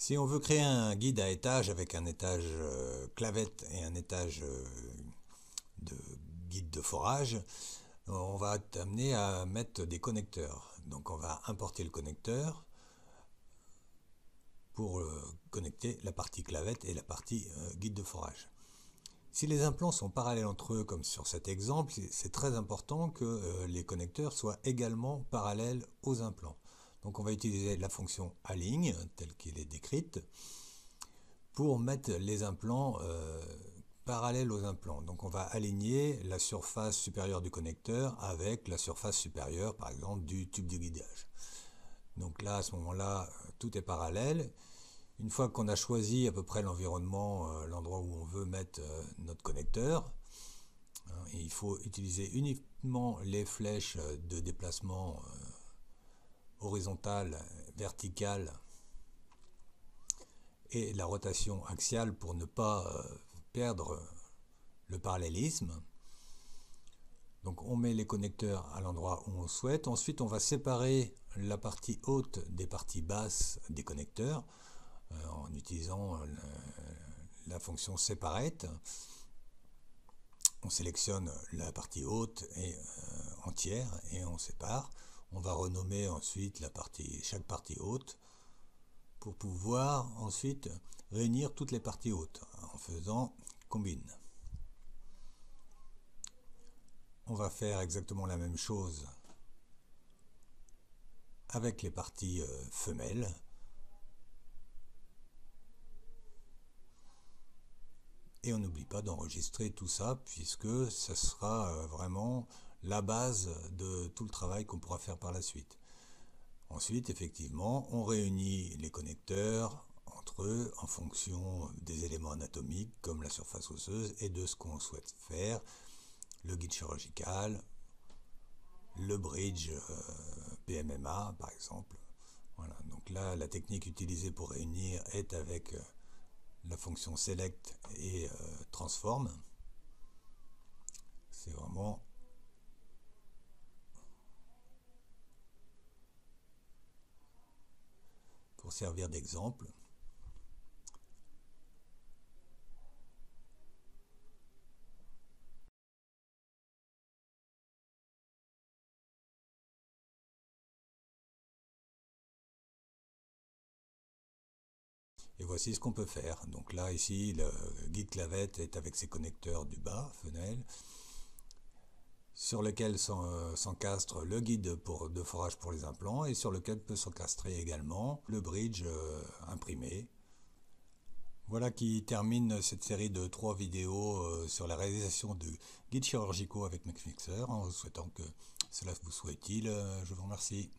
Si on veut créer un guide à étage avec un étage clavette et un étage de guide de forage, on va être amené à mettre des connecteurs. Donc on va importer le connecteur pour connecter la partie clavette et la partie guide de forage. Si les implants sont parallèles entre eux, comme sur cet exemple, c'est très important que les connecteurs soient également parallèles aux implants. Donc on va utiliser la fonction aligne, telle qu'elle est décrite, pour mettre les implants parallèles aux implants. Donc on va aligner la surface supérieure du connecteur avec la surface supérieure, par exemple, du tube de guidage. Donc là, à ce moment-là, tout est parallèle. Une fois qu'on a choisi à peu près l'environnement, l'endroit où on veut mettre notre connecteur, il faut utiliser uniquement les flèches de déplacement horizontale, verticale et la rotation axiale pour ne pas perdre le parallélisme. Donc on met les connecteurs à l'endroit où on souhaite. Ensuite on va séparer la partie haute des parties basses des connecteurs en utilisant la fonction separate. On sélectionne la partie haute et entière et on sépare. On va renommer ensuite chaque partie haute pour pouvoir ensuite réunir toutes les parties hautes en faisant combine. On va faire exactement la même chose avec les parties femelles. Et on n'oublie pas d'enregistrer tout ça puisque ça sera vraiment la base de tout le travail qu'on pourra faire par la suite. Ensuite, effectivement, on réunit les connecteurs entre eux en fonction des éléments anatomiques comme la surface osseuse et de ce qu'on souhaite faire, le guide chirurgical, le bridge PMMA par exemple. Voilà. Donc là, la technique utilisée pour réunir est avec la fonction select et transform. C'est vraiment pour servir d'exemple. Et voici ce qu'on peut faire. Donc là, ici, le guide clavette est avec ses connecteurs du bas, fenêtres, sur lequel s'encastre le guide de forage pour les implants et sur lequel peut s'encastrer également le bridge imprimé. Voilà qui termine cette série de 3 vidéos sur la réalisation de guides chirurgicaux avec MaxMixer. En vous souhaitant que cela vous soit utile, je vous remercie.